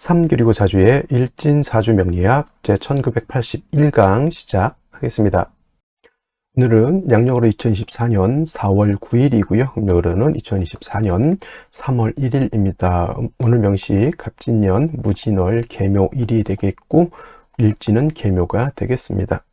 3그리고 사주의 일진사주 명리학 제1981강 시작하겠습니다. 오늘은 양력으로 2024년 4월 9일이고요. 음력으로는 2024년 3월 1일입니다. 오늘 명시 갑진년, 무진월, 계묘일이 되겠고 일진은 계묘가 되겠습니다.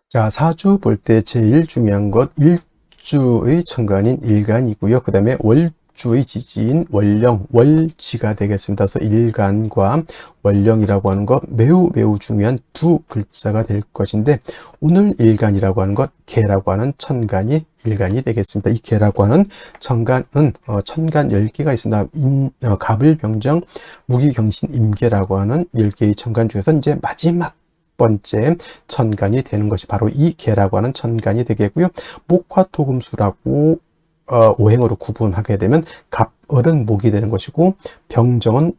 자, 사주 볼 때 제일 중요한 것 일주의 천간인 일간이고요. 그 다음에 월주의 지지인 월령, 월지가 되겠습니다. 그래서 일간과 월령이라고 하는 것 매우 중요한 두 글자가 될 것인데, 오늘 일간이라고 하는 것 계라고 하는 천간이 일간이 되겠습니다. 이 계라고 하는 천간은 천간 10개가 있습니다. 갑을병정, 무기경신, 임계라고 하는 10개의 천간 중에서 이제 마지막 번째 천간이 되는 것이 바로 이 계라고 하는 천간이 되겠고요. 목화토금수라고 오행으로 구분하게 되면 갑을은 목이 되는 것이고, 병정은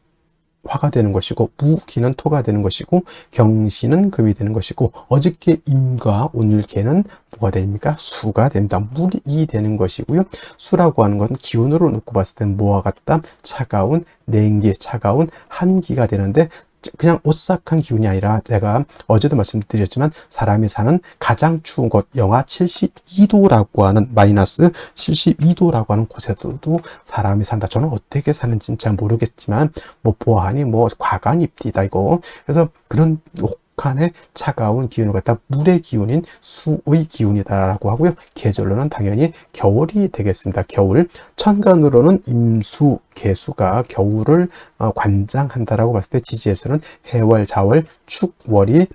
화가 되는 것이고, 무기는 토가 되는 것이고, 경신은 금이 되는 것이고, 어저께 임과 오늘 계는 뭐가 됩니까? 수가 됩니다. 물이 되는 것이고요. 수라고 하는 것은 기운으로 놓고 봤을 때 뭐와 같다? 차가운 냉기, 차가운 한기가 되는데, 그냥 오싹한 기운이 아니라, 제가 어제도 말씀드렸지만 사람이 사는 가장 추운 곳 영하 72도라고 하는, 마이너스 72도라고 하는 곳에도 사람이 산다. 저는 어떻게 사는지는 잘 모르겠지만 보아하니 과간입디다 이거. 그래서 그런 혹한의 차가운 기운을 갖다 물의 기운인 수의 기운이다라고 하고요. 계절로는 당연히 겨울이 되겠습니다. 겨울. 천간으로는 임수, 계수가 겨울을 관장한다라고 봤을 때, 지지에서는 해월, 자월, 축월이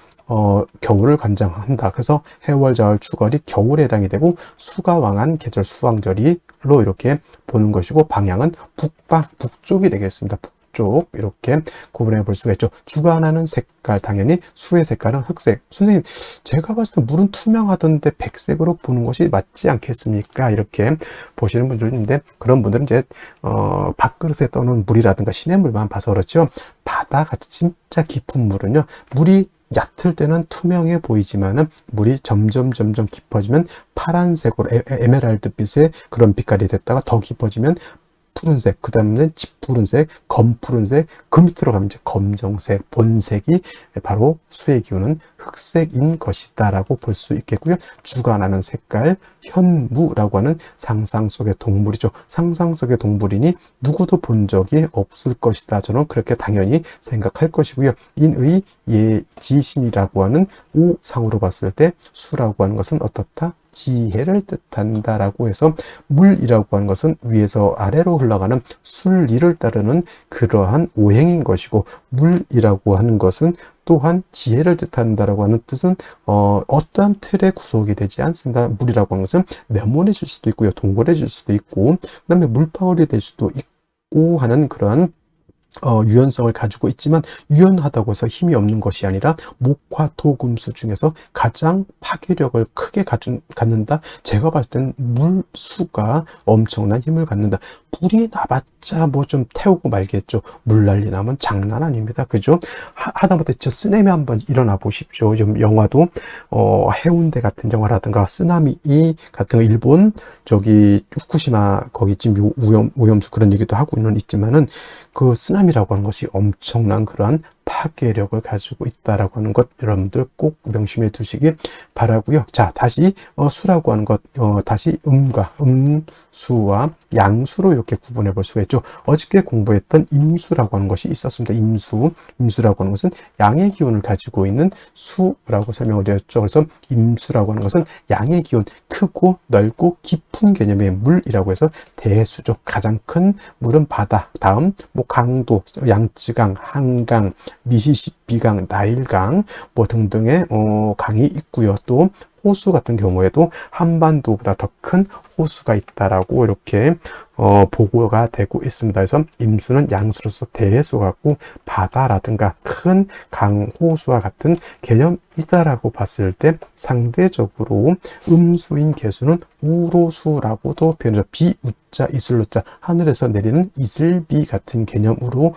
겨울을 관장한다. 그래서 해월, 자월, 축월이 겨울에 해당이 되고, 수가 왕한 계절 수왕절이로 이렇게 보는 것이고, 방향은 북방, 북쪽이 되겠습니다. 쪽 이렇게 구분해 볼 수가 있죠. 주관하는 색깔, 당연히 수의 색깔은 흑색. 선생님, 제가 봤을 때 물은 투명하던데 백색으로 보는 것이 맞지 않겠습니까? 이렇게 보시는 분들이 있는데, 그런 분들은 이제 밥그릇에 떠놓은 물이라든가 시냇물만 봐서 그렇죠. 바다같이 진짜 깊은 물은요, 물이 얕을 때는 투명해 보이지만은 물이 점점 깊어지면 파란색으로 에메랄드빛의 그런 빛깔이 됐다가 더 깊어지면 푸른색, 그 다음에는 짙푸른색, 검푸른색, 그 밑으로 가면 이제 검정색, 본색이 바로 수의 기운은 흑색인 것이다 라고 볼 수 있겠고요. 주관하는 색깔, 현무라고 하는 상상 속의 동물이죠. 상상 속의 동물이니 누구도 본 적이 없을 것이다. 저는 그렇게 당연히 생각할 것이고요. 인의 예지신이라고 하는 오상으로 봤을 때 수라고 하는 것은 어떻다? 지혜를 뜻한다라고 해서, 물이라고 하는 것은 위에서 아래로 흘러가는 순리를 따르는 그러한 오행인 것이고, 물이라고 하는 것은 또한 지혜를 뜻한다라고 하는 뜻은 어떠한 틀에 구속이 되지 않습니다. 물이라고 하는 것은 네모내질 수도 있고요, 동그래질 수도 있고, 그 다음에 물방울이 될 수도 있고 하는 그러한 유연성을 가지고 있지만, 유연하다고 해서 힘이 없는 것이 아니라 목화토금수 중에서 가장 파괴력을 크게 갖는다. 제가 봤을 때는 물수가 엄청난 힘을 갖는다. 불이 나봤자 좀 태우고 말겠죠. 물 난리 나면 장난 아닙니다. 그죠? 하다못해 저 쓰나미 한번 일어나 보십시오. 좀 영화도 해운대 같은 영화라든가 쓰나미 같은 거, 일본 저기 후쿠시마 거기 지금 오염수 그런 얘기도 하고 있지만은, 그 쓰나미라고 하는 것이 엄청난 그러한 파괴력을 가지고 있다라고 하는 것, 여러분들 꼭 명심해 두시기 바라고요. 자, 다시 수라고 하는 것, 다시 음수와 양수로 이렇게 구분해 볼 수가 있죠. 어저께 공부했던 임수라고 하는 것이 있었습니다. 임수라고 하는 것은 양의 기운을 가지고 있는 수라고 설명을 드렸죠. 그래서 임수라고 하는 것은 양의 기운, 크고 넓고 깊은 개념의 물이라고 해서 대수죠. 가장 큰 물은 바다, 다음 강도, 양쯔강, 한강, 미시시피강, 나일강 등등의 강이 있고요. 또 호수 같은 경우에도 한반도보다 더 큰 호수가 있다라고 이렇게 보고가 되고 있습니다. 그래서 임수는 양수로서 대수 같고, 바다라든가 큰 강, 호수와 같은 개념이다라고 봤을 때, 상대적으로 음수인 개수는 우로수라고도 표현하죠. 비우자, 이슬로자, 하늘에서 내리는 이슬비 같은 개념으로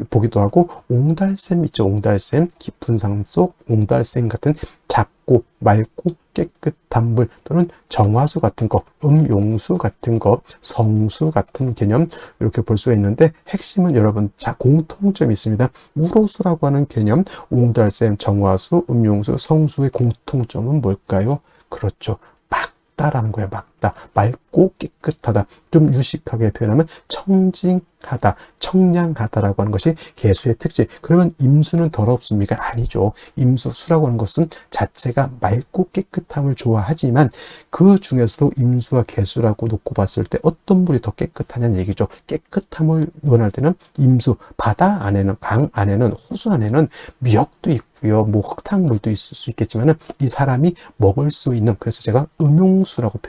보기도 하고, 옹달샘 있죠. 옹달샘, 깊은 산 속 옹달샘 같은 작고 맑고 깨끗한 물 또는 정화수 같은 거, 음용수 같은 거, 성수 같은 개념 이렇게 볼 수가 있는데 핵심은 여러분 공통점이 있습니다. 우로수라고 하는 개념, 옹달샘, 정화수, 음용수, 성수의 공통점은 뭘까요? 그렇죠. 맑다라는 거예요. 맑다. 맑고 깨끗하다. 좀 유식하게 표현하면 청징하다, 청량하다라고 하는 것이 개수의 특징. 그러면 임수는 더럽습니까? 아니죠. 임수, 수라고 하는 것은 자체가 맑고 깨끗함을 좋아하지만 그 중에서도 임수와 개수라고 놓고 봤을 때 어떤 물이 더 깨끗하냐는 얘기죠. 깨끗함을 원할 때는 임수, 바다 안에는, 강 안에는, 호수 안에는 미역도 있고요. 뭐 흙탕물도 있을 수 있겠지만은 이 사람이 먹을 수 있는, 그래서 제가 음용수라고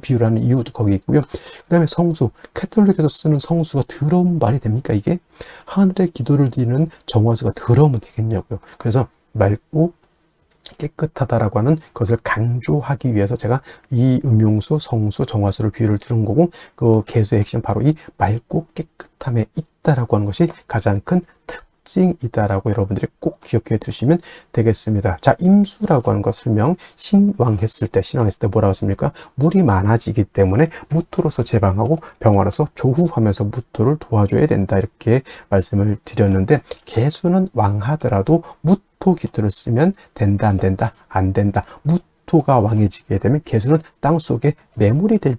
비유를 하는 이유도 거기 있고요. 그 다음에 성수, 캐톨릭에서 쓰는 성수가 더러운 말이 됩니까? 이게 하늘의 기도를 드리는 정화수가 더러우면 되겠냐고요. 그래서 맑고 깨끗하다라고 하는 것을 강조하기 위해서 제가 이 음용수, 성수, 정화수를 비유를 들은 거고, 그 개수의 핵심 바로 이 맑고 깨끗함에 있다라고 하는 것이 가장 큰 특징이다라고 여러분들이 꼭 기억해 두시면 되겠습니다. 자, 임수라고 하는 것 설명, 신왕했을 때 뭐라고 했습니까? 물이 많아지기 때문에 무토로서 제방하고 병화로서 조후하면서 무토를 도와줘야 된다, 이렇게 말씀을 드렸는데, 개수는 왕하더라도 무토 기토를 쓰면 된다, 안 된다? 안 된다. 무토가 왕해지게 되면 개수는 땅속에 매몰이 될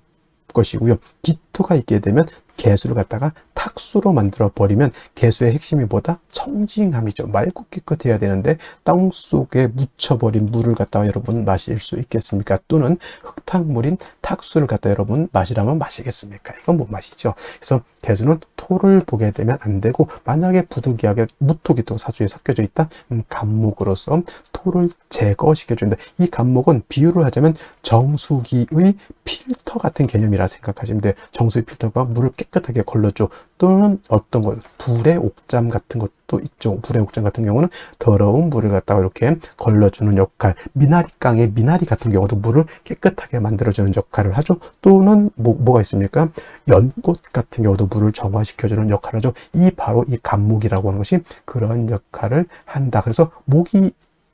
것이고요. 기토가 있게 되면 개수를 갖다가 탁수로 만들어 버리면 개수의 핵심이 뭐다? 청징함이죠. 맑고 깨끗해야 되는데 땅속에 묻혀버린 물을 갖다가 여러분 마실 수 있겠습니까? 또는 흙탕물인 탁수를 갖다 여러분 마시라면 마시겠습니까? 이건 못 마시죠. 그래서 개수는 토를 보게 되면 안 되고, 만약에 부득이하게 무토기토가 사주에 섞여져 있다? 간목으로서 토를 제거시켜준다. 이 간목은 비유를 하자면 정수기의 필터 같은 개념이라 생각하시면 돼요. 정수기 필터가 물을 깨끗하게 걸러줘. 또는 어떤 것, 불의 옥잠 같은 것도 있죠. 불의 옥잠 같은 경우는 더러운 물을 갖다가 이렇게 걸러주는 역할, 미나리깡의 미나리 같은 경우도 물을 깨끗하게 만들어주는 역할을 하죠. 또는 뭐가 있습니까? 연꽃 같은 경우도 물을 정화시켜주는 역할을 하죠. 바로 이 간목이라고 하는 것이 그런 역할을 한다. 그래서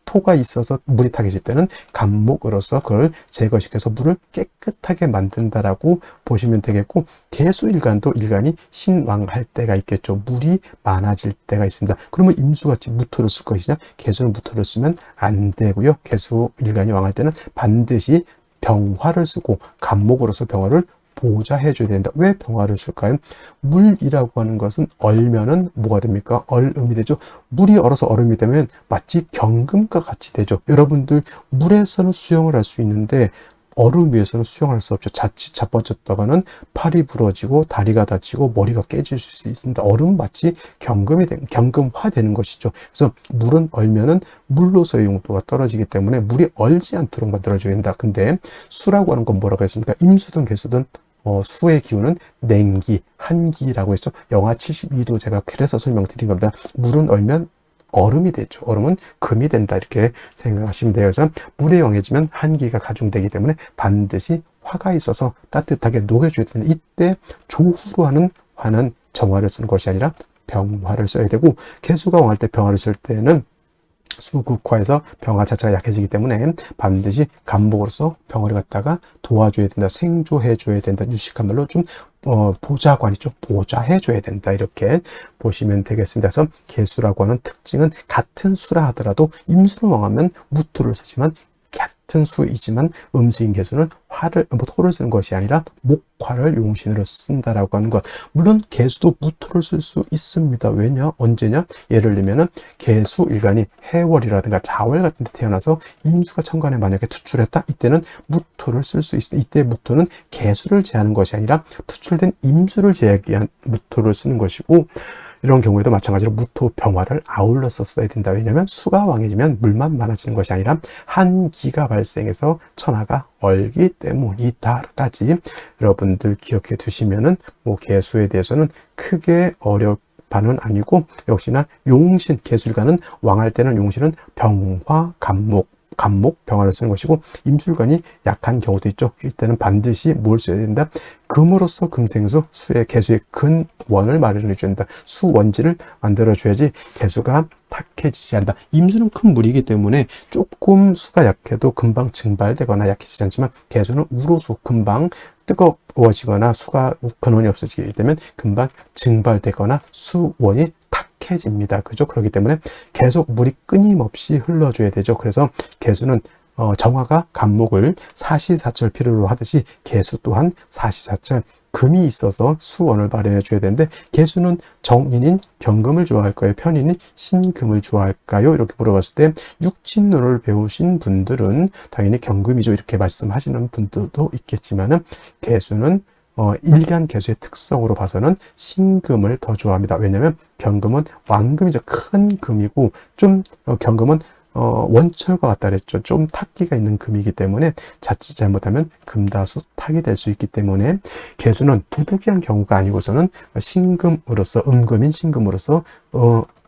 토가 있어서 물이 타게질 때는 간목으로서 그걸 제거시켜서 물을 깨끗하게 만든다라고 보시면 되겠고, 개수일간도 일간이 신왕할 때가 있겠죠. 물이 많아질 때가 있습니다. 그러면 임수같이 무토를 쓸 것이냐? 개수는 무토를 쓰면 안 되고요. 개수일간이 왕할 때는 반드시 병화를 쓰고 간목으로서 병화를 보좌해줘야 된다. 왜 병화를 쓸까요? 물이라고 하는 것은 얼면은 뭐가 됩니까? 얼음이 되죠. 물이 얼어서 얼음이 되면 마치 경금과 같이 되죠. 여러분들 물에서는 수영을 할 수 있는데 얼음 위에서는 수영할 수 없죠. 자칫 자빠졌다가는 팔이 부러지고 다리가 다치고 머리가 깨질 수 있습니다. 얼음 마치 경금화 되는 것이죠. 그래서 물은 얼면은 물로서의 용도가 떨어지기 때문에 물이 얼지 않도록 만들어줘야 된다. 근데 수라고 하는 건 뭐라고 했습니까? 임수든 개수든 수의 기운은 냉기, 한기라고 했죠. 영하 72도 제가 그래서 설명드린 겁니다. 물은 얼면 얼음이 되죠. 얼음은 금이 된다, 이렇게 생각하시면 돼요. 그래서 물에 영해지면 한기가 가중되기 때문에 반드시 화가 있어서 따뜻하게 녹여줘야 되는데, 이때 조후로 하는 화는 정화를 쓰는 것이 아니라 병화를 써야 되고, 개수가 왕할 때 병화를 쓸 때는 수극화해서 병화 자체가 약해지기 때문에 반드시 간목으로서 병화를 갖다가 도와줘야 된다, 생조해줘야 된다, 유식한 말로 좀 보좌관이죠. 보좌해줘야 된다, 이렇게 보시면 되겠습니다. 그래서 개수라고 하는 특징은 같은 수라 하더라도 임수를 왕하면 무토를 쓰지만, 같은 수이지만 음수인 개수는 토를 쓰는 것이 아니라 목화를 용신으로 쓴다라고 하는 것. 물론 개수도 무토를 쓸 수 있습니다. 왜냐? 언제냐? 예를 들면은 개수 일간이 해월이라든가 자월 같은 데 태어나서 임수가 천간에 만약에 투출했다? 이때는 무토를 쓸 수 있습니다. 이때 무토는 개수를 제하는 것이 아니라 투출된 임수를 제하기 위한 무토를 쓰는 것이고, 이런 경우에도 마찬가지로 무토 병화를 아울러서 써야 된다. 왜냐하면 수가 왕해지면 물만 많아지는 것이 아니라 한기가 발생해서 천하가 얼기 때문이다까지 여러분들 기억해 두시면은 개수에 대해서는 크게 어려울 바는 아니고, 역시나 용신, 개수일간은 왕할 때는 용신은 병화, 간목, 간목, 병화를 쓰는 것이고, 임술관이 약한 경우도 있죠. 이때는 반드시 뭘 써야 된다? 금으로서 금생수, 수의 개수의 근원을 마련해 줘야 된다. 수원지를 만들어 줘야지 개수가 탁해지지 않는다. 임수는 큰 물이기 때문에 조금 수가 약해도 금방 증발되거나 약해지지 않지만, 개수는 우로수 금방 뜨거워지거나 수가 근원이 없어지게 되면 금방 증발되거나 수원이 탁해집니다. 그죠? 그렇기 때문에 계속 물이 끊임없이 흘러줘야 되죠. 그래서 개수는 정화가 간목을 사시사철 필요로 하듯이 개수 또한 사시사철 금이 있어서 수원을 마련해 줘야 되는데, 개수는 정인인 경금을 좋아할까요? 편인인 신금을 좋아할까요? 이렇게 물어봤을 때 육친론을 배우신 분들은 당연히 경금이죠, 이렇게 말씀하시는 분들도 있겠지만은, 개수는 일간 개수의 특성으로 봐서는 신금을 더 좋아합니다. 왜냐하면 경금은 왕금이죠. 큰 금이고, 좀 경금은 원철과 같다 그랬죠. 좀 탁기가 있는 금이기 때문에 자칫 잘못하면 금다수 탁이 될 수 있기 때문에, 개수는 부득이한 경우가 아니고서는 신금으로서, 음금인 신금으로서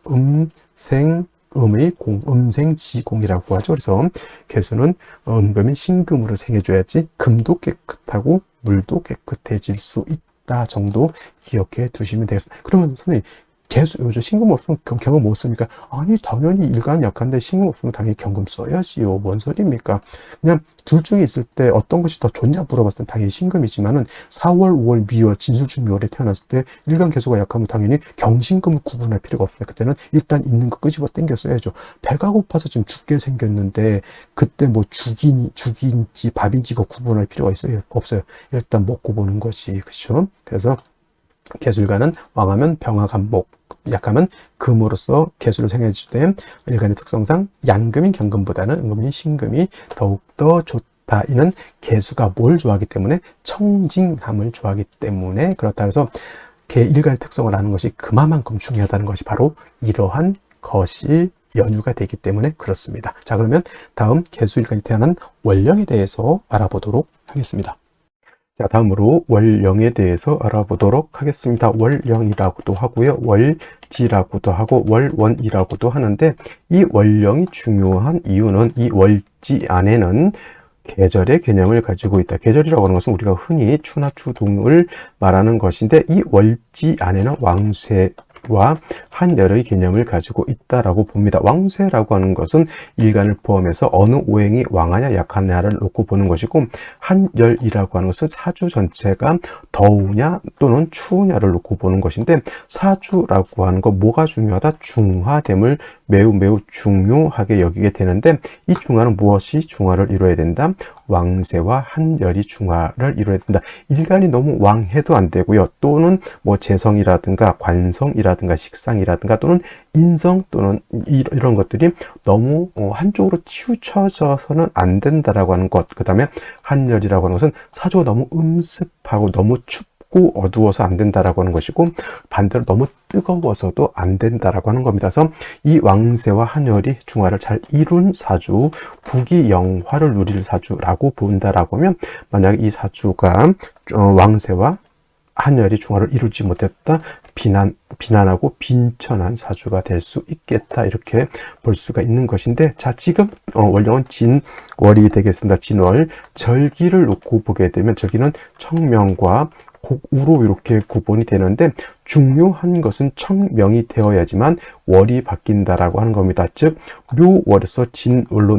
음생음의 공, 음생지공이라고 하죠. 그래서 개수는 음금인 신금으로 생해줘야지 금도 깨끗하고 물도 깨끗해질 수 있다 정도 기억해 두시면 되겠습니다. 그러면 선생님, 개수, 요즘 신금 없으면 경금 못 씁니까? 아니, 당연히 일간 약한데 신금 없으면 당연히 경금 써야지요. 뭔 소리입니까? 그냥 둘 중에 있을 때 어떤 것이 더 좋냐 물어봤을 때 당연히 신금이지만은, 4월, 5월, 미월, 진술중 미월에 태어났을 때 일간 개수가 약하면 당연히 경신금을 구분할 필요가 없습니다. 그때는 일단 있는 거 끄집어 당겨 써야죠. 배가 고파서 지금 죽게 생겼는데 그때 뭐 죽인지 밥인지 이거 구분할 필요가 있어요? 없어요. 일단 먹고 보는 것이, 그렇죠? 그래서 개수일간은 왕하면 병화간목, 약하면 금으로서 개수를 생해줄 때 일간의 특성상 양금인 경금보다는 음금인 신금이 더욱더 좋다. 이는 개수가 뭘 좋아하기 때문에? 청징함을 좋아하기 때문에 그렇다. 그래서 일간의 특성을 아는 것이 그만큼 중요하다는 것이 바로 이러한 것이 연유가 되기 때문에 그렇습니다. 자, 그러면 다음 개수일간이 태어난 월령에 대해서 알아보도록 하겠습니다. 자, 다음으로 월령에 대해서 알아보도록 하겠습니다. 월령이라고도 하고요, 월지라고도 하고 월원이라고도 하는데, 이 월령이 중요한 이유는 이 월지 안에는 계절의 개념을 가지고 있다. 계절이라고 하는 것은 우리가 흔히 추나 추동을 말하는 것인데, 이 월지 안에는 왕쇠와 한열의 개념을 가지고 있다라고 봅니다. 왕쇠라고 하는 것은 일간을 포함해서 어느 오행이 왕하냐 약하냐를 놓고 보는 것이고, 한열이라고 하는 것은 사주 전체가 더우냐 또는 추우냐를 놓고 보는 것인데, 사주라고 하는 것 뭐가 중요하다? 중화됨을 매우 중요하게 여기게 되는데, 이 중화는 무엇이 중화를 이루어야 된다? 왕세와 한열이 중화를 이루어야 된다. 일간이 너무 왕해도 안 되고요. 또는 뭐 재성이라든가 관성이라든가 식상이라든가 또는 인성 또는 이런 것들이 너무 한쪽으로 치우쳐져서는 안 된다라고 하는 것. 그 다음에 한열이라고 하는 것은 사주가 너무 음습하고 너무 춥고 어두워서 안 된다라고 하는 것이고, 반대로 너무 뜨거워서도 안 된다라고 하는 겁니다. 그래서 이 왕세와 한열이 중화를 잘 이룬 사주, 부귀영화를 누릴 사주라고 본다라고 하면, 만약에 이 사주가 왕세와 한열이 중화를 이루지 못했다, 비난하고 빈천한 사주가 될 수 있겠다, 이렇게 볼 수가 있는 것인데, 자, 지금 월령은 진월이 되겠습니다. 진월, 절기를 놓고 보게 되면 절기는 청명과 곡우로 이렇게 구분이 되는데, 중요한 것은 청명이 되어야지만 월이 바뀐다라고 하는 겁니다. 즉, 묘월에서 진월로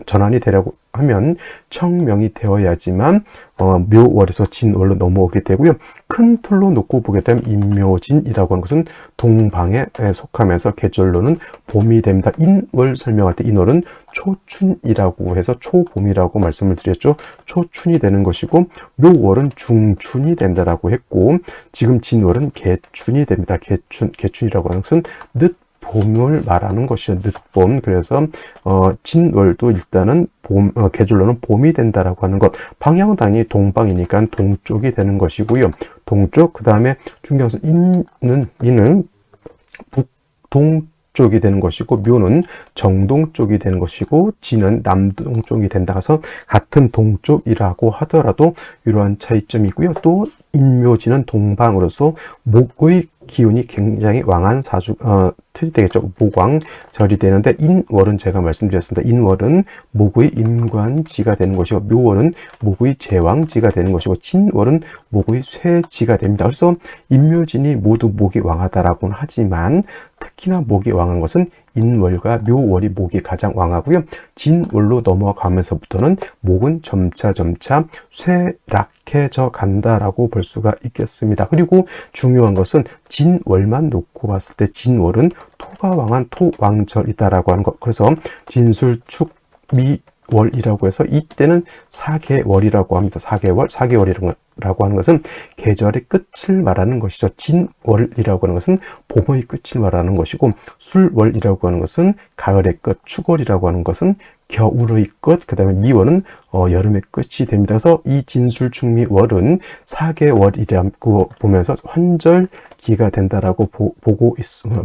전환이 되려고 하면 청명이 되어야지만 묘월에서 진월로 넘어오게 되고요. 큰 틀로 놓고 보게 되면 인묘진이라고 하는 것은 동방에 속하면서 계절로는 봄이 됩니다. 인월 설명할 때 인월은 초춘이라고 해서 초봄이라고 말씀을 드렸죠. 초춘이 되는 것이고, 묘월은 중춘이 된다라고 했고, 지금 진월은 개춘이 됩니다. 개춘이라고 하는 것은 봄을 말하는 것이죠. 늦봄. 그래서 진월도 일단은 계절로는 봄이 된다라고 하는 것. 방향은 당연히 동방이니까 동쪽이 되는 것이고요. 동쪽. 그 다음에 중요한 것은 인은 북동쪽이 되는 것이고, 묘는 정동쪽이 되는 것이고, 진은 남동쪽이 된다. 그래서 같은 동쪽이라고 하더라도 이러한 차이점이 있고요. 또 인묘진은 동방으로서 목의 기운이 굉장히 왕한 틀이 되겠죠. 목왕절이 되는데, 인월은 제가 말씀드렸습니다. 인월은 목의 임관지가 되는 것이고, 묘월은 목의 제왕지가 되는 것이고, 진월은 목의 쇠지가 됩니다. 그래서 인묘진이 모두 목이 왕하다라고는 하지만, 특히나 목이 왕한 것은 인월과 묘월이 목이 가장 왕하고요. 진월로 넘어가면서부터는 목은 점차 쇠락해져 간다라고 볼 수가 있겠습니다. 그리고 중요한 것은 진월만 놓고 봤을 때 진월은 토가 왕한 토왕절이다라고 하는 것. 그래서 진술축미월이라고 해서 이때는 사계월이라고 합니다. 사계월이라고 하는 것은 계절의 끝을 말하는 것이죠. 진월이라고 하는 것은 봄의 끝을 말하는 것이고, 술월이라고 하는 것은 가을의 끝, 축월이라고 하는 것은 겨울의 끝, 그 다음에 미월은 여름의 끝이 됩니다. 그래서 이 진술축미월은 사계월이라고 보면서 환절기가 된다라고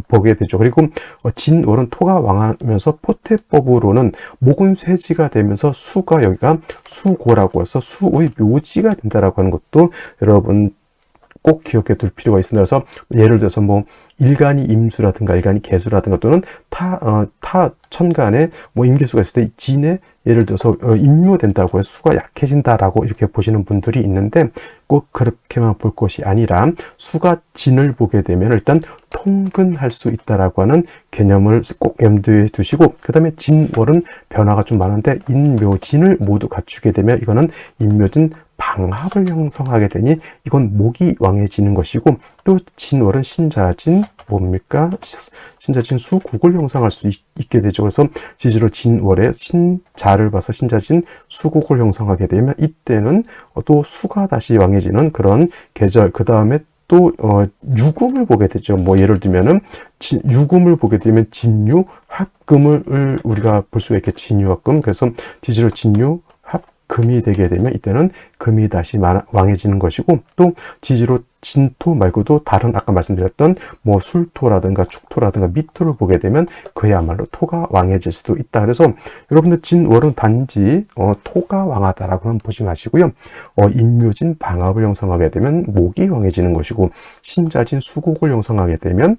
보게 되죠. 그리고 진월은 토가 왕하면서 포태법으로는 목은 쇠지가 되면서 수가 여기가 수고라고 해서 수의 묘지가 된다라고 하는 것도 여러분 꼭 기억해 둘 필요가 있습니다. 그래서 예를 들어서 뭐 일간이 임수라든가 일간이 개수라든가 또는 타 천간에 뭐 임계수가 있을 때 진에 예를 들어서 임묘된다고 해서 수가 약해진다라고 이렇게 보시는 분들이 있는데, 꼭 그렇게만 볼 것이 아니라 수가 진을 보게 되면 일단 통근할 수 있다라고 하는 개념을 꼭 염두에 두시고, 그 다음에 진월은 변화가 좀 많은데 인묘진을 모두 갖추게 되면 이거는 인묘진 방합을 형성하게 되니 이건 목이 왕해지는 것이고, 또 진월은 신자진 뭡니까? 신자진 수국을 형성할 수 있게 되죠. 그래서 지지로 진월에 신자를 봐서 신자진 수국을 형성하게 되면 이때는 또 수가 다시 왕해지는 그런 계절, 그 다음에 또 유금을 보게 되죠. 뭐 예를 들면은 유금을 보게 되면 진유 합금을 우리가 볼 수가 있겠죠. 진유 합금. 그래서 지지로 진유 금이 되게 되면 이때는 금이 다시 왕해지는 것이고, 또 지지로 진토 말고도 다른 아까 말씀드렸던 뭐 술토라든가 축토라든가 미토를 보게 되면 그야말로 토가 왕해질 수도 있다. 그래서 여러분들 진월은 단지 토가 왕하다라고는 보지 마시고요. 인묘진 방합을 형성하게 되면 목이 왕해지는 것이고, 신자진 수국을 형성하게 되면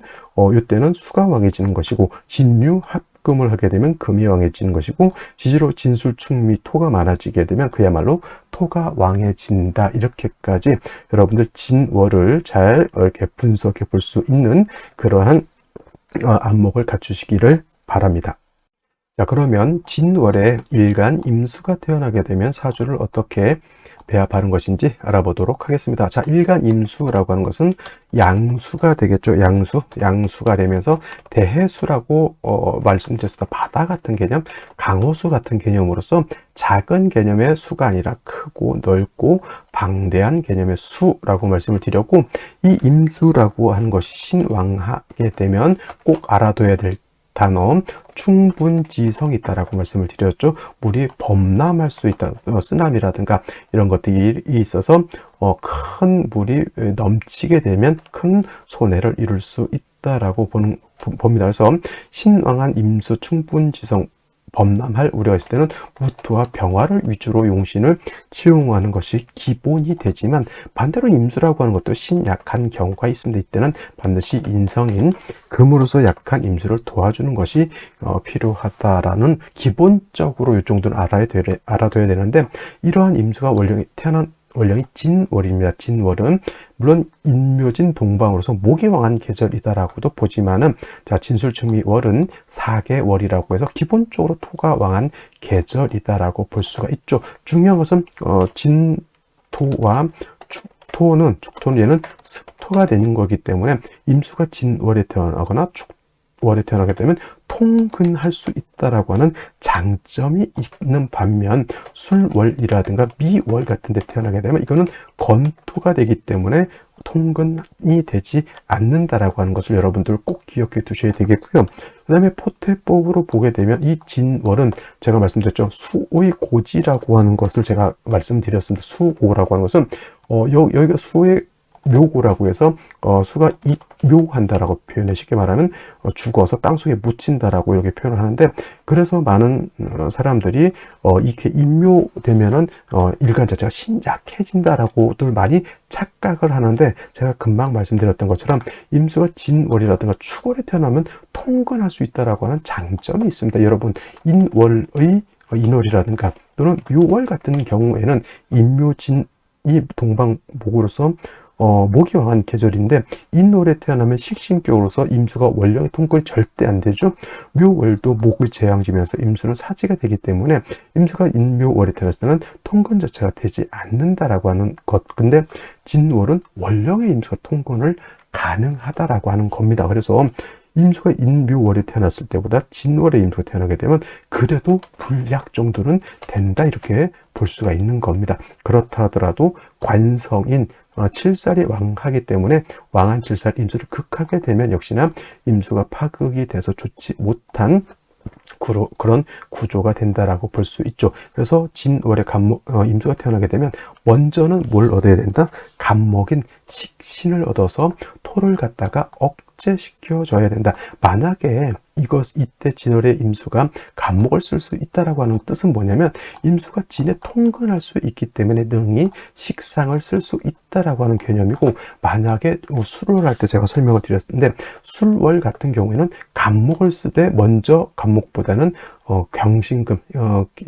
이때는 수가 왕해지는 것이고, 진유 합금을 하게 되면 금이 왕해지는 것이고, 지지로 진술축미 토가 많아지게 되면 그야말로 토가 왕해진다. 이렇게까지 여러분들 진월을 잘 이렇게 분석해 볼 수 있는 그러한 안목을 갖추시기를 바랍니다. 자, 그러면 진월에 일간 임수가 태어나게 되면 사주를 어떻게 배합하는 것인지 알아보도록 하겠습니다. 자, 일간 임수라고 하는 것은 양수가 되겠죠. 양수가 되면서 대해수라고 말씀드렸습니다. 바다 같은 개념, 강호수 같은 개념으로서 작은 개념의 수가 아니라 크고 넓고 방대한 개념의 수라고 말씀을 드렸고, 이 임수라고 하는 것이 신왕하게 되면 꼭 알아둬야 될 단어 충분지성이 있다라고 말씀을 드렸죠. 물이 범람할 수 있다. 쓰나미라든가 이런 것들이 있어서 큰 물이 넘치게 되면 큰 손해를 이룰 수 있다라고 봅니다. 그래서 신왕한 임수 충분지성 범람할 우려가 있을 때는 무토와 병화를 위주로 용신을 치용하는 것이 기본이 되지만, 반대로 임수라고 하는 것도 신약한 경우가 있습니다. 이때는 반드시 인성인 금으로서 약한 임수를 도와주는 것이 필요하다라는 기본적으로 이 정도는 알아둬야 되는데, 이러한 임수가 원령이 진월입니다. 진월은 물론 인묘진 동방으로서 목이 왕한 계절이다라고도 보지만은, 자, 진술축미월은 사계월이라고 해서 기본적으로 토가 왕한 계절이다라고 볼 수가 있죠. 중요한 것은 진토와 축토는 얘는 습토가 되는 거기 때문에 임수가 진월에 태어나거나 축월에 태어나게 되면 통근할 수 있다라고 하는 장점이 있는 반면, 술월이라든가 미월 같은 데 태어나게 되면 이거는 건토가 되기 때문에 통근이 되지 않는다라고 하는 것을 여러분들 꼭 기억해 두셔야 되겠고요. 그 다음에 포태법으로 보게 되면 이 진월은 제가 말씀드렸죠. 수의 고지라고 하는 것을 제가 말씀드렸습니다. 수고라고 하는 것은 여기가 수의 묘고라고 해서 수가 묘한다라고 표현해 쉽게 말하면 죽어서 땅속에 묻힌다라고 이렇게 표현을 하는데, 그래서 많은 사람들이 이렇게 임묘되면은 일간 자체가 신약해진다라고들 많이 착각을 하는데, 제가 금방 말씀드렸던 것처럼 임수가 진월이라든가 축월에 태어나면 통근할 수 있다라고 하는 장점이 있습니다. 여러분, 인월의 인월이라든가 또는 묘월 같은 경우에는 임묘진이 동방목으로서 목이 왕한 계절인데, 인월에 태어나면 식신격으로서 임수가 월령의 통근이 절대 안 되죠. 묘월도 목을 재앙지면서 임수는 사지가 되기 때문에 임수가 인묘월에 태어났을 때는 통근 자체가 되지 않는다라고 하는 것. 근데 진월은 월령의 임수가 통근을 가능하다라고 하는 겁니다. 그래서 임수가 인묘월에 태어났을 때보다 진월에 임수가 태어나게 되면 그래도 불약 정도는 된다, 이렇게 볼 수가 있는 겁니다. 그렇다 하더라도 관성인 7살이 왕하기 때문에 왕한 7살 임수를 극하게 되면 역시나 임수가 파극이 돼서 좋지 못한 그런 구조가 된다라고 볼 수 있죠. 그래서 진월에 임수가 태어나게 되면 먼저는 뭘 얻어야 된다? 간목인 식신을 얻어서 토를 갖다가 억제시켜줘야 된다. 만약에 이때 진월에 임수가 간목을 쓸 수 있다라고 하는 뜻은 뭐냐면, 임수가 진에 통근할 수 있기 때문에 능히 식상을 쓸 수 있다라고 하는 개념이고, 만약에 술을 할 때 제가 설명을 드렸는데, 술월 같은 경우에는 간목을 쓰되 먼저 간목보다는 경신금,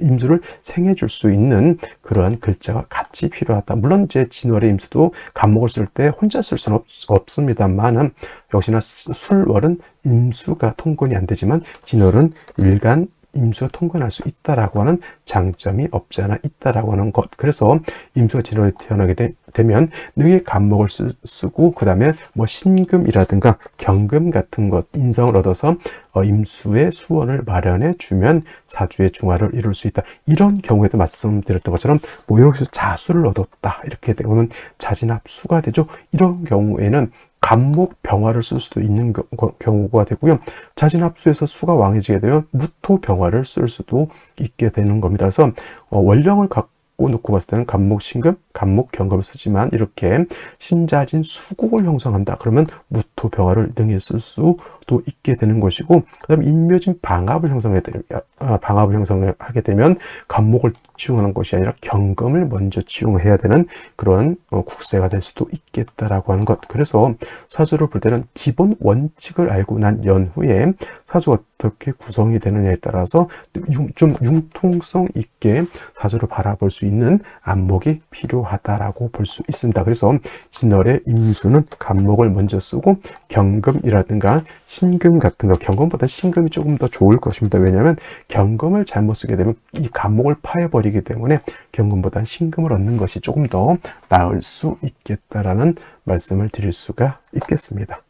임수를 생해줄 수 있는 그러한 글자가 같이 필요하다. 물론 이제 진월의 임수도 간목을 쓸 때 혼자 쓸 수는 없습니다만은, 역시나 술월은 임수가 통근이 안 되지만 진월은 일간 임수가 통근할 수 있다라고 하는 장점이 없지 않아 있다라고 하는 것. 그래서 임수가 진월에 태어나게 되면 능히 간목을 쓰고, 그 다음에 뭐 신금이라든가 경금 같은 것, 인성을 얻어서 임수의 수원을 마련해 주면 사주의 중화를 이룰 수 있다. 이런 경우에도 말씀드렸던 것처럼 뭐 여기서 자수를 얻었다, 이렇게 되면 자진합수가 되죠. 이런 경우에는 간목 병화를 쓸 수도 있는 경우가 되고요. 자진합수에서 수가 왕해지게 되면 무토 병화를 쓸 수도 있게 되는 겁니다. 그래서 원령을 갖고 놓고 봤을 때는 간목 신금, 간목 경금을 쓰지만, 이렇게 신자진 수국을 형성한다 그러면 무토 병화를 능히 쓸 수도 있게 되는 것이고, 그다음에 인묘진 방합을 형성하게 되면 간목을 치용하는 것이 아니라 경금을 먼저 치용해야 되는 그런 국세가 될 수도 있겠다라고 하는 것. 그래서 사주를 볼 때는 기본 원칙을 알고 난 연후에 사주가 어떻게 구성이 되느냐에 따라서 좀 융통성 있게 사주를 바라볼 수 있는 안목이 필요하다라고 볼 수 있습니다. 그래서 진월의 임수는 간목을 먼저 쓰고, 경금이라든가 신금 같은 거, 경금보다 신금이 조금 더 좋을 것입니다. 왜냐하면 경금을 잘못 쓰게 되면 이 간목을 파해버리기 때문에 경금보다 신금을 얻는 것이 조금 더 나을 수 있겠다라는 말씀을 드릴 수가 있겠습니다.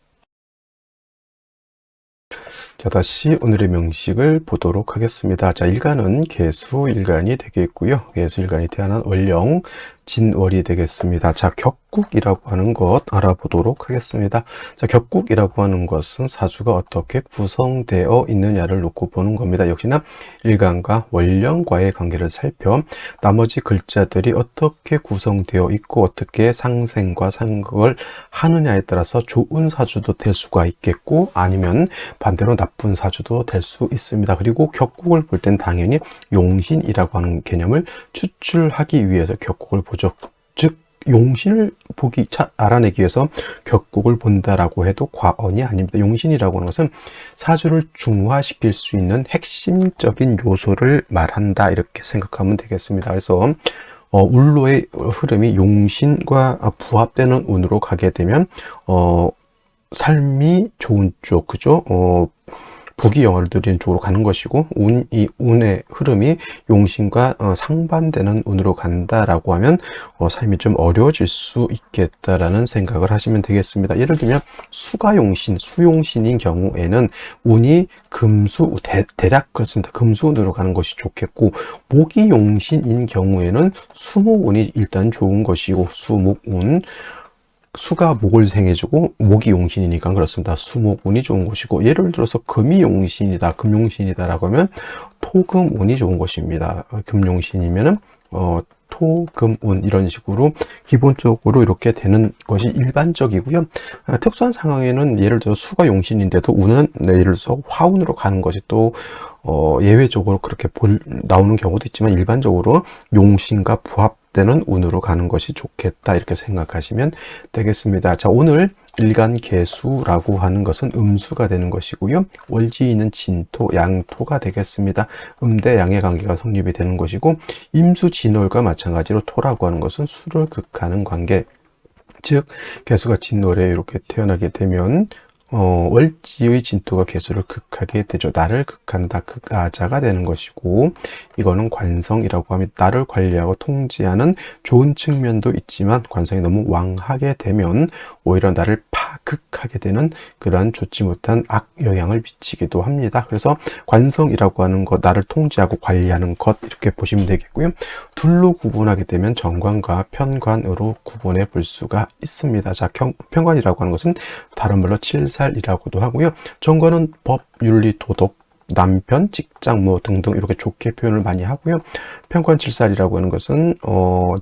자, 다시 오늘의 명식을 보도록 하겠습니다. 자, 일간은 개수일간이 되겠고요. 개수일간이 태어난 월령 진월이 되겠습니다. 자, 격국이라고 하는 것 알아보도록 하겠습니다. 자, 격국이라고 하는 것은 사주가 어떻게 구성되어 있느냐를 놓고 보는 겁니다. 역시나 일간과 월령과의 관계를 살펴 나머지 글자들이 어떻게 구성되어 있고 어떻게 상생과 상극을 하느냐에 따라서 좋은 사주도 될 수가 있겠고, 아니면 반대로 나쁜 사주도 될 수 있습니다. 그리고 격국을 볼 땐 당연히 용신이라고 하는 개념을 추출하기 위해서 격국을 보죠. 즉 용신을 알아내기 위해서 격국을 본다라고 해도 과언이 아닙니다. 용신이라고 하는 것은 사주를 중화시킬 수 있는 핵심적인 요소를 말한다, 이렇게 생각하면 되겠습니다. 그래서 울로의 흐름이 용신과 부합되는 운으로 가게 되면 삶이 좋은 쪽, 그죠? 부귀 영화를 누리는 쪽으로 가는 것이고, 이 운의 흐름이 용신과 상반되는 운으로 간다라고 하면 삶이 좀 어려워질 수 있겠다라는 생각을 하시면 되겠습니다. 예를 들면 수가용신, 수용신인 경우에는 운이 금수, 대략 그렇습니다. 금수운으로 가는 것이 좋겠고, 목이용신인 경우에는 수목운이 일단 좋은 것이고, 수목운, 수가 목을 생해주고 목이 용신이니까 그렇습니다. 수목운이 좋은 것이고, 예를 들어서 금이 용신이다, 금용신이다 라고 하면 토금운이 좋은 것입니다. 금용신이면은 토, 금, 운 이런 식으로 기본적으로 이렇게 되는 것이 일반적이고요. 특수한 상황에는 예를 들어 수가 용신인데도 운은 예를 들어서 화운으로 가는 것이 또 예외적으로 그렇게 나오는 경우도 있지만 일반적으로 용신과 부합되는 운으로 가는 것이 좋겠다 이렇게 생각하시면 되겠습니다. 자, 오늘 일간계수라고 하는 것은 음수가 되는 것이고요. 월지인은 진토, 양토가 되겠습니다. 음대 양의 관계가 성립이 되는 것이고 임수진월과 마찬가지로 토라고 하는 것은 수를 극하는 관계. 즉 계수가 진월에 이렇게 태어나게 되면 월지의 진토가 계수를 극하게 되죠. 나를 극한다, 극아자가 되는 것이고 이거는 관성이라고 하면 나를 관리하고 통제하는 좋은 측면도 있지만 관성이 너무 왕하게 되면 오히려 나를 파극하게 되는 그러한 좋지 못한 악 영향을 미치기도 합니다. 그래서 관성이라고 하는 것, 나를 통제하고 관리하는 것 이렇게 보시면 되겠고요. 둘로 구분하게 되면 정관과 편관으로 구분해 볼 수가 있습니다. 자, 편관이라고 하는 것은 다른 말로 칠살이라고도 하고요. 정관은 법, 윤리, 도덕, 남편, 직장 뭐 등등 이렇게 좋게 표현을 많이 하고요. 편관칠살이라고 하는 것은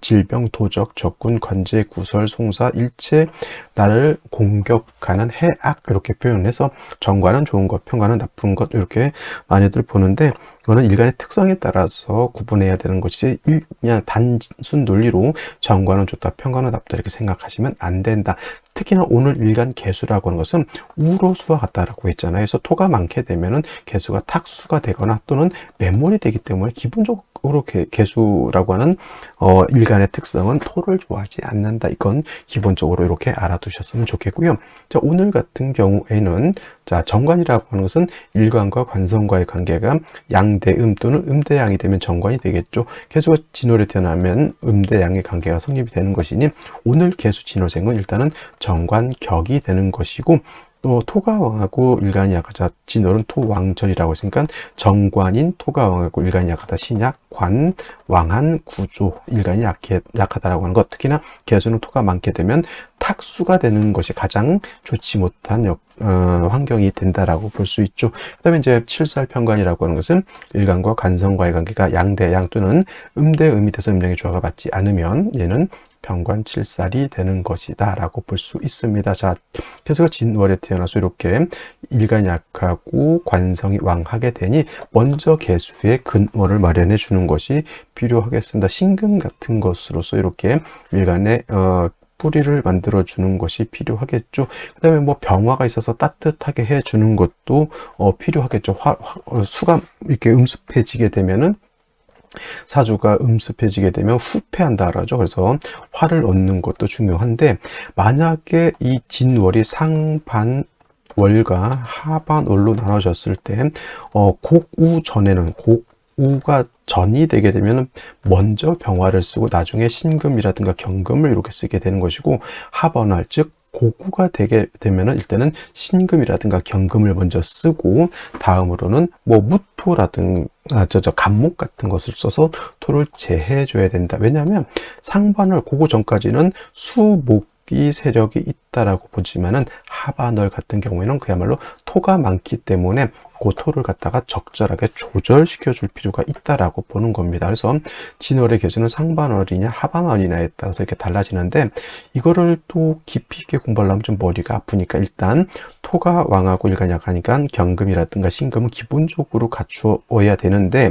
질병, 도적, 적군, 관제, 구설, 송사, 일체 나를 공격하는 해악 이렇게 표현해서 정관은 좋은 것, 편관은 나쁜 것 이렇게 많이들 보는데 이거는 일간의 특성에 따라서 구분해야 되는 것이지 그냥 단순 논리로 정관은 좋다, 편관은 나쁘다 이렇게 생각하시면 안 된다. 특히나 오늘 일간 개수라고 하는 것은 우로수와 같다라고 했잖아요. 그래서 토가 많게 되면은 개수가 탁수가 되거나 또는 매몰이 되기 때문에 기본적으로 개수라고 하는 일간의 특성은 토를 좋아하지 않는다. 이건 기본적으로 이렇게 알아두셨으면 좋겠고요. 자, 오늘 같은 경우에는 자, 정관이라고 하는 것은 일관과 관성과의 관계가 양대음 또는 음대양이 되면 정관이 되겠죠. 개수가 진월에 태어나면 음대양의 관계가 성립이 되는 것이니 오늘 개수 진월생은 일단은 정관격이 되는 것이고 또 토가 왕하고 일간이 약하다. 진월은 토왕절이라고 했으니까 정관인 토가 왕하고 일간이 약하다. 신약, 관, 왕한, 구조, 일간이 약하다라고 하는 것. 특히나 개수는 토가 많게 되면 탁수가 되는 것이 가장 좋지 못한 환경이 된다라고 볼 수 있죠. 그 다음에 이제 칠살편관이라고 하는 것은 일간과 관성과의 관계가 양대양 또는 음대음이 돼서 음양의 조화가 맞지 않으면 얘는 편관칠살이 되는 것이다 라고 볼 수 있습니다. 자, 개수가 진월에 태어나서 이렇게 일간이 약하고 관성이 왕하게 되니 먼저 개수의 근원을 마련해 주는 것이 필요하겠습니다. 신금 같은 것으로서 이렇게 일간의 뿌리를 만들어 주는 것이 필요하겠죠. 그 다음에 뭐 병화가 있어서 따뜻하게 해 주는 것도 필요하겠죠. 수가 이렇게 음습해지게 되면은 사주가 음습해지게 되면 후패한다 그러죠. 그래서 화를 얻는 것도 중요한데 만약에 이 진월이 상반 월과 하반월로 나눠졌을 때 곡우 전에는 곡우가 전이 되게 되면 먼저 병화를 쓰고 나중에 신금이라든가 경금을 이렇게 쓰게 되는 것이고 하반월 즉 고구가 되게 되면은 일단은 신금이라든가 경금을 먼저 쓰고 다음으로는 뭐 무토라든가 간목 같은 것을 써서 토를 제해 줘야 된다. 왜냐하면 상반월 고구 전까지는 수목이 세력이 있다라고 보지만은 하반월 같은 경우에는 그야말로 토가 많기 때문에 그 토를 갖다가 적절하게 조절시켜 줄 필요가 있다라고 보는 겁니다. 그래서 진월의 개수는 상반월이냐 하반월이냐에 따라서 이렇게 달라지는데 이거를 또 깊이 있게 공부하려면 좀 머리가 아프니까 일단 토가 왕하고 일간이 약하니까 경금이라든가 신금은 기본적으로 갖추어야 되는데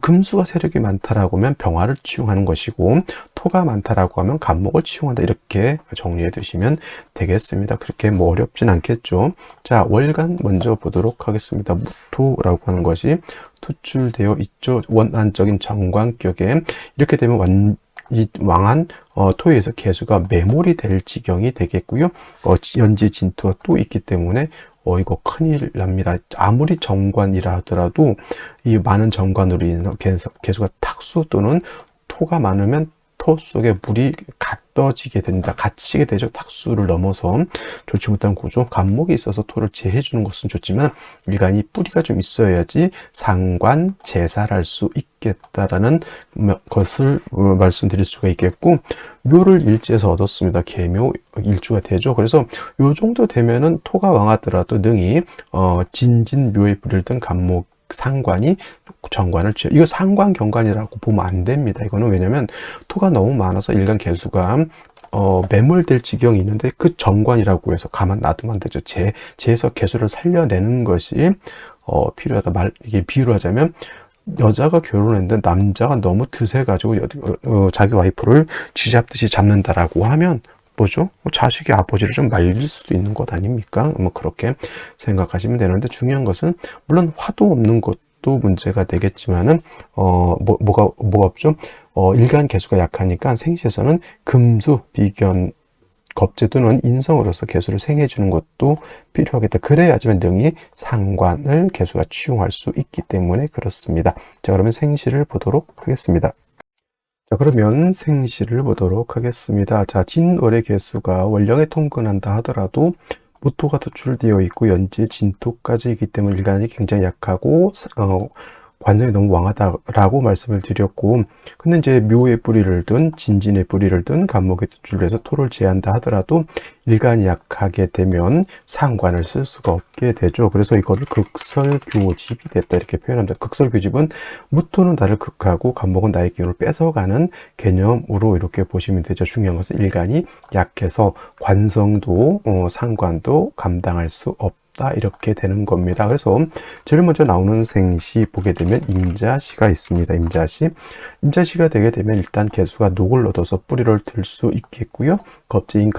금수가 세력이 많다라고 하면 병화를 치용하는 것이고 토가 많다라고 하면 간목을 치용한다 이렇게 정리해 두시면 되겠습니다. 그렇게 뭐 어렵진 않겠죠. 자, 월간 먼저 보도록 하겠습니다. 무토라고 하는 것이 투출되어 있죠. 원안적인 정관격에 이렇게 되면 왕한 토에 의해서 개수가 매몰이 될 지경이 되겠고요. 연지 진토가 또 있기 때문에 이거 큰일 납니다. 아무리 정관이라 하더라도 이 많은 정관으로 인해서 개수가 탁수 또는 토가 많으면 토 속에 물이 가떠지게 된다. 갇히게 되죠. 탁수를 넘어서 좋지 못한 구조. 간목이 있어서 토를 제해 주는 것은 좋지만 일간이 뿌리가 좀 있어야지 상관 제살할 수 있겠다라는 것을 말씀드릴 수가 있겠고 묘를 일지에서 얻었습니다. 계묘 일주가 되죠. 그래서 요 정도 되면은 토가 왕하더라도 능히 진진묘에 불일등 간목 상관이 정관을 지어. 이거 상관 경관이라고 보면 안 됩니다. 이거는 왜냐면 토가 너무 많아서 일간 개수가 매몰될 지경이 있는데 그 정관이라고 해서 가만 놔두면 안 되죠. 재에서 개수를 살려내는 것이 필요하다. 이게 비유를 하자면 여자가 결혼했는데 남자가 너무 드세가지고 자기 와이프를 쥐잡듯이 잡는다라고 하면 뭐죠? 자식이 아버지를 좀 말릴 수도 있는 것 아닙니까? 뭐 그렇게 생각하시면 되는데, 중요한 것은 물론 화도 없는 것도 문제가 되겠지만은 뭐가 없죠? 일간 개수가 약하니까 생시에서는 금수, 비견, 겁재 또는 인성으로서 개수를 생해주는 것도 필요하겠다. 그래야지만 능히 상관을 개수가 취용할 수 있기 때문에 그렇습니다. 자, 그러면 생시를 보도록 하겠습니다. 자, 그러면 생시를 보도록 하겠습니다. 자, 진월의 개수가 월령에 통근한다 하더라도 무토가 도출되어 있고 연지 진토까지이기 때문에 일간이 굉장히 약하고 관성이 너무 왕하다라고 말씀을 드렸고, 근데 이제 묘의 뿌리를 든 진진의 뿌리를 든 간목의 도출해서 토를 제한다 하더라도 일간이 약하게 되면 상관을 쓸 수가 없게 되죠. 그래서 이거를 극설교집이 됐다 이렇게 표현합니다. 극설교집은 무토는 나를 극하고 간목은 나의 기운을 뺏어가는 개념으로 이렇게 보시면 되죠. 중요한 것은 일간이 약해서 관성도 상관도 감당할 수 없다, 이렇게 되는 겁니다. 그래서 제일 먼저 나오는 생시 보게 되면 임자시가 있습니다. 임자시가 되게 되면 일단 개수가 녹을 얻어서 뿌리를 들 수 있겠고요. 겁재인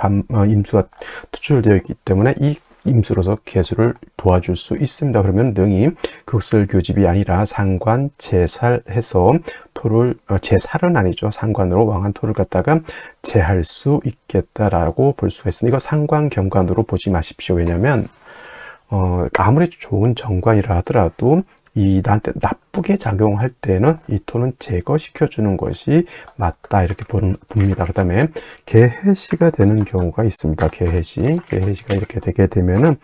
임수가 투출되어 있기 때문에 이 임수로서 개수를 도와줄 수 있습니다. 그러면 능히 극설교집이 아니라 상관 제살해서 토를 제살은 아니죠. 상관으로 왕한 토를 갖다가 제할 수 있겠다라고 볼 수가 있습니다. 이거 상관 경관으로 보지 마십시오. 왜냐하면 아무리 좋은 정관이라 하더라도 나한테 나쁘게 작용할 때는 이 토는 제거시켜주는 것이 맞다, 이렇게 봅니다. 그 다음에 개해시가 되는 경우가 있습니다. 개해시가 이렇게 되게 되면은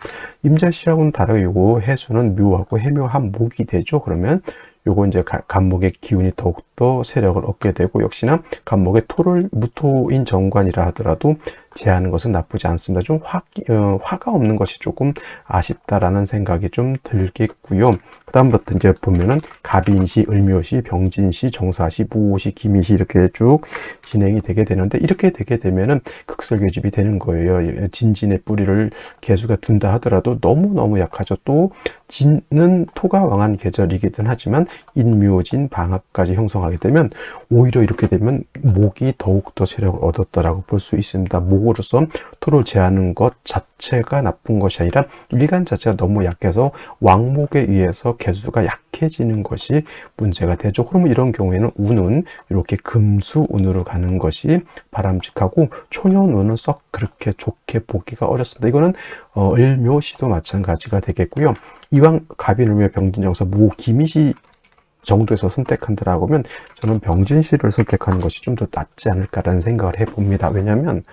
임자시하고는 다르게 요거 해수는 묘하고 해묘한 목이 되죠. 그러면 요거 이제 간목의 기운이 더욱더 세력을 얻게 되고, 역시나 간목의 토를 무토인 정관이라 하더라도 제하는 것은 나쁘지 않습니다. 좀 화가 없는 것이 조금 아쉽다라는 생각이 좀 들겠고요. 그 다음부터 이제 보면은 갑인시, 을묘시, 병진시, 정사시, 무오시, 기미시 이렇게 쭉 진행이 되게 되는데, 이렇게 되게 되면은 극설교집이 되는 거예요. 진진의 뿌리를 개수가 둔다 하더라도 너무너무 약하죠. 또 진은 토가 왕한 계절이기는 하지만 인묘진, 방합까지 형성하게 되면 오히려 이렇게 되면 목이 더욱더 세력을 얻었다라고 볼 수 있습니다. 목으로서 토를 제하는 것 자체가 나쁜 것이 아니라 일간 자체가 너무 약해서 왕목에 의해서 개수가 약해지는 것이 문제가 되죠. 그러면 이런 경우에는 운은 이렇게 금수운으로 가는 것이 바람직하고, 초년운은 썩 그렇게 좋게 보기가 어렵습니다. 이거는 을묘시도 마찬가지가 되겠고요. 이왕 갑인, 을묘, 병진, 정사, 무, 기미시 정도에서 선택한다라고 하면 저는 병진시를 선택하는 것이 좀 더 낫지 않을까라는 생각을 해봅니다. 왜냐하면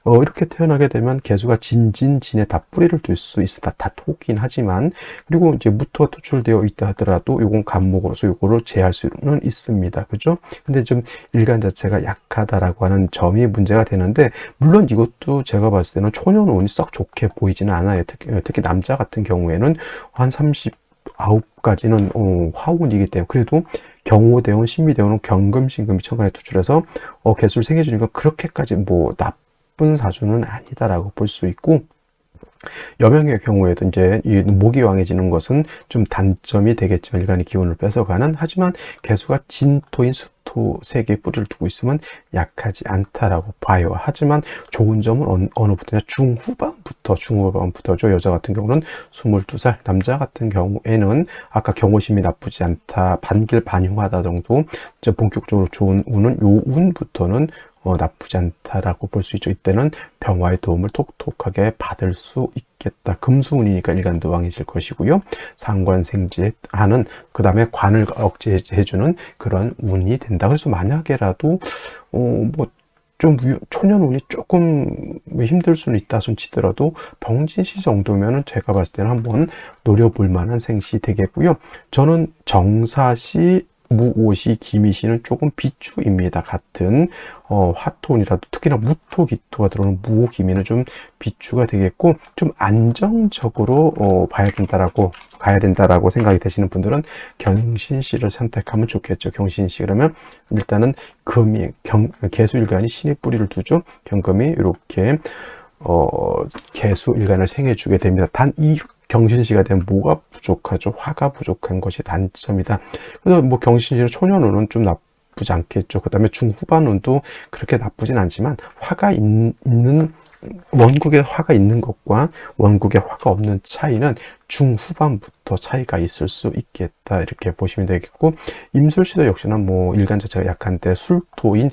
이렇게 태어나게 되면 개수가 진에 다 뿌리를 둘 수 있다. 다 토긴 하지만, 그리고 이제 무토가 투출되어 있다 하더라도 요건 간목으로서 요거를 제할 수는 있습니다. 그죠? 근데 좀 일간 자체가 약하다라고 하는 점이 문제가 되는데, 물론 이것도 제가 봤을 때는 초년운이 썩 좋게 보이지는 않아요. 특히 남자 같은 경우에는 한 39까지는 화운이기 때문에, 그래도 경호대운, 신미대운은 경금신금이 천간에 투출해서 개수를 생겨주니까 그렇게까지 뭐 나쁜 사주는 아니다라고 볼 수 있고, 여명의 경우에도 이제 이 목이 왕해지는 것은 좀 단점이 되겠지만 일간의 기운을 뺏어가는, 하지만 개수가 진토인 수토 세계에 뿌리를 두고 있으면 약하지 않다라고 봐요. 하지만 좋은 점은 어느부터냐, 중후반부터죠. 여자 같은 경우는 22살, 남자 같은 경우에는 아까 경호심이 나쁘지 않다, 반길반흉하다 정도, 이제 본격적으로 좋은 운은 요 운부터는 나쁘지 않다라고 볼 수 있죠. 이때는 병화의 도움을 톡톡하게 받을 수 있겠다. 금수운이니까 일간도 왕해질 것이고요. 상관생지하는, 그 다음에 관을 억제해주는 그런 운이 된다. 그래서 만약에라도 좀 초년운이 조금 힘들 수는 있다 손 치더라도 병진시 정도면은 제가 봤을 때는 한번 노려볼 만한 생시 되겠고요. 저는 정사시, 무오시, 기미시는 조금 비추입니다. 같은 화토운이라도 특히나 무토, 기토가 들어오는 무오, 기미는 좀 비추가 되겠고, 좀 안정적으로 봐야 된다라고 가야 된다라고 생각이 되시는 분들은 경신시를 선택하면 좋겠죠. 경신시 그러면 일단은 금이 개수일간이 신의 뿌리를 두죠. 경금이 이렇게 개수일간을 생해주게 됩니다. 단 이 경신시가 되면 뭐가 부족하죠? 화가 부족한 것이 단점이다. 그래서 뭐 경신시는 초년운은 좀 나쁘지 않겠죠. 그 다음에 중후반운도 그렇게 나쁘진 않지만 화가 있는 원국에 화가 있는 것과 원국에 화가 없는 차이는 중후반부터 차이가 있을 수 있겠다 이렇게 보시면 되겠고, 임술시도 역시나 뭐 일간 자체가 약한데 술토인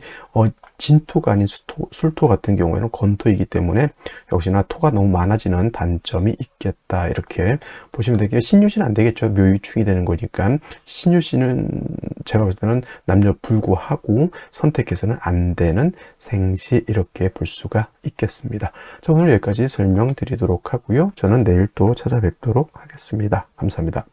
진토가 아닌 술토 같은 경우에는 건토이기 때문에 역시나 토가 너무 많아지는 단점이 있겠다 이렇게 보시면 되겠고, 신유시는 안 되겠죠. 묘유충이 되는 거니까. 신유시는 제가 볼 때는 남녀 불구하고 선택해서는 안 되는 생시 이렇게 볼 수가 있겠습니다. 자, 오늘 여기까지 설명드리도록 하고요. 저는 내일 또 찾아뵙도록 하겠습니다. 감사합니다.